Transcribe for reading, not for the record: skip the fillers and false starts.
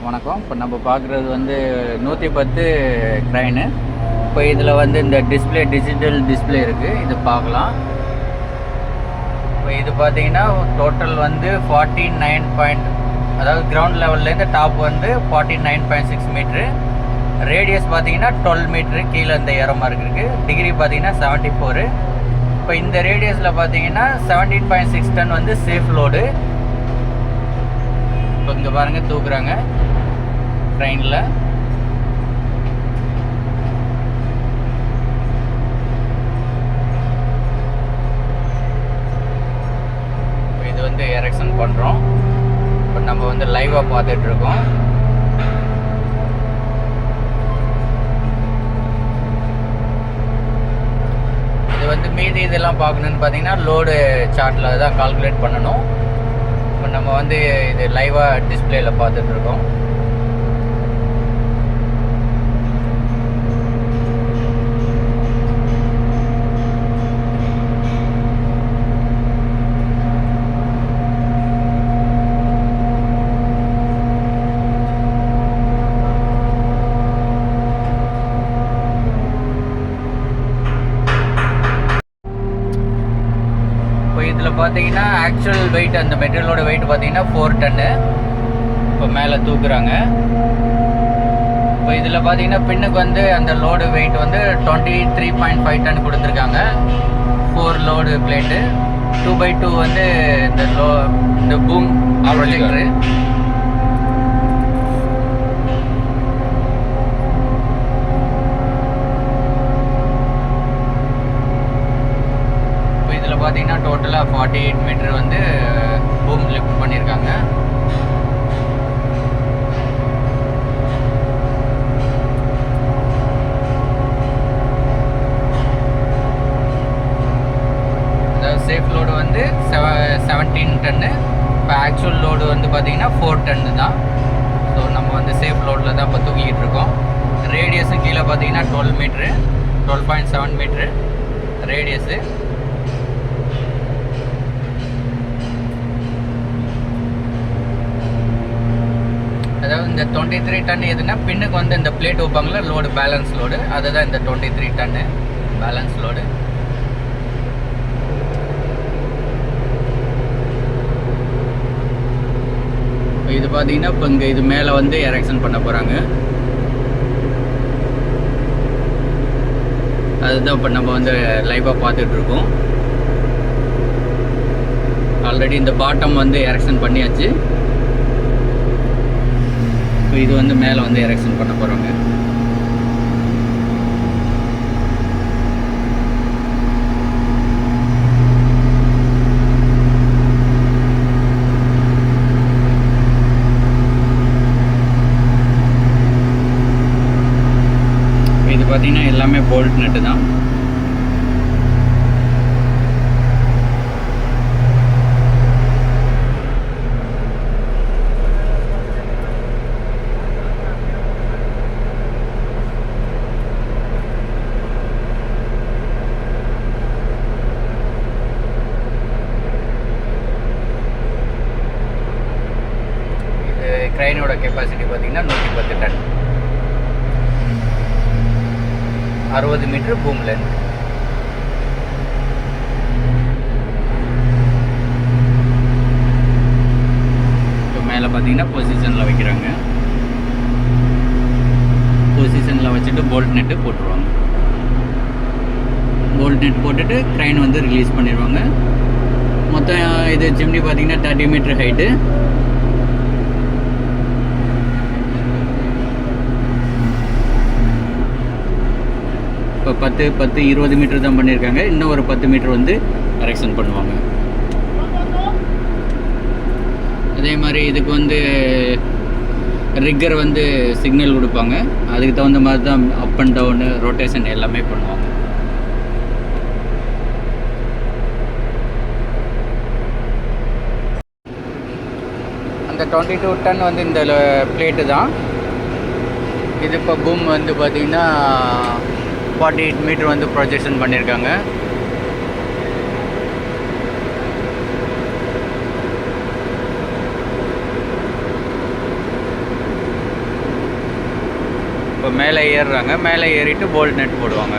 வணக்கம். இப்போ நம்ம பார்க்குறது வந்து 110 க்ரைனு. இப்போ இதில் வந்து இந்த டிஜிட்டல் டிஸ்பிளே இருக்குது, இது பார்க்கலாம். இப்போ இது பார்த்தீங்கன்னா டோட்டல் வந்து 49 அதாவது கிரவுண்ட் லெவல்லேருந்து டாப் வந்து 49.6 மீட்ரு. ரேடியஸ் பார்த்தீங்கன்னா 12 மீட்ரு கீழே இந்த ஏற மார்க் இருக்குது. டிகிரி பார்த்தீங்கன்னா 74. இப்போ இந்த ரேடியஸில் பார்த்தீங்கன்னா 17.6 டன் வந்து சேஃப் லோடு. இப்போ இங்கே பாருங்கள், தூக்குறாங்க ட்ரெயினில். இது வந்து எரெக்ஷன் பண்ணுறோம். இப்போ நம்ம வந்து லைவாக பார்த்துட்ருக்கோம். இது வந்து மீதி இதெல்லாம் பார்க்கணுன்னு பார்த்தீங்கன்னா லோடு சார்ட்டில் தான் கால்குலேட் பண்ணணும். இப்போ நம்ம வந்து இது லைவாக டிஸ்பிளேயில் பார்த்துட்ருக்கோம். இதில் பார்த்தீங்கன்னா ஆக்சுவல் வெயிட், அந்த மெட்டீரியலோட வெயிட் பார்த்தீங்கன்னா 4 டன்னு இப்போ மேலே தூக்குறாங்க. இப்போ இதில் பார்த்தீங்கன்னா பின்னுக்கு வந்து அந்த லோடு வெயிட் வந்து 23.5 டன் கொடுத்துருக்காங்க. 4 லோடு பிளேட்டு. 2x2 வந்து இந்த பூம் ப்ரொஜெக்டரு. பார்த்தீங்கன்னா டோட்டலாக 48 மீட்டர் வந்து பூம் லிஃப்ட் பண்ணியிருக்காங்க. அதாவது சேஃப் லோடு வந்து 17 டன்னு. இப்போ ஆக்சுவல் லோடு வந்து பார்த்தீங்கன்னா 4 டன்னு தான். ஸோ நம்ம வந்து சேஃப் லோடில் தான் இப்போ தூக்கிக்கிட்டு இருக்கோம். ரேடியஸும் கீழே பார்த்தீங்கன்னா 12 மீட்ரு, 12.7 மீட்ரு ரேடியஸு. அதாவது இந்த 23 டன் எதுனா பின்னுக்கு வந்து இந்த பிளேட் வைப்பாங்களா லோடு, பேலன்ஸ் லோடு, அதுதான் இந்த 23 டன்னு பேலன்ஸ் லோடு. இது பார்த்தீங்கன்னா இப்போ இங்கே இது மேலே வந்து எரெக்ஷன் பண்ண போகிறாங்க. அதுதான் இப்போ நம்ம வந்து லைவாக பார்த்துட்ருக்கோம். ஆல்ரெடி இந்த பாட்டம் வந்து எரெக்ஷன் பண்ணியாச்சு. இது வந்து மேலே வந்து எரெக்ஷன் பண்ண போகிறோங்க. இது பார்த்தீங்கன்னா எல்லாமே போல்ட் நட்டு தான். க்ரைனோட கெப்பாசிட்டி பார்த்தீங்கன்னா 110 டன், 60 மீட்டர் பூம் லென்த். இப்போ மேலே பார்த்தீங்கன்னா பொசிஷனில் வைக்கிறாங்க. பொசிஷனில் வச்சுட்டு போல்ட் நெட்டு போட்டுருவாங்க. போல்ட் நெட் போட்டுட்டு க்ரைன் வந்து ரிலீஸ் பண்ணிடுவாங்க. மொத்தம் இது சிம்னி பார்த்தீங்கன்னா 30 மீட்டர் ஹைட்டு. இப்போ 10, 20 மீட்டர் தான் பண்ணியிருக்காங்க. இன்னும் ஒரு 10 மீட்டர் வந்து கரெக்ஷன் பண்ணுவாங்க. அதே மாதிரி இதுக்கு வந்து ரிக்கர் வந்து சிக்னல் கொடுப்பாங்க. அதுக்கு தகுந்த மாதிரி தான் அப் அண்ட் டவுனு, ரொட்டேஷன் எல்லாமே பண்ணுவாங்க. அந்த 22 டன் வந்து இந்த பிளேட்டு தான். இது இப்போ பூம் வந்து பார்த்திங்கன்னா 48 மீட்டர் வந்து ப்ரொஜெக்ஷன் பண்ணியிருக்காங்க. இப்போ மேலே ஏறுறாங்க, மேலே ஏறிட்டு போல்ட் நெட் போடுவாங்க.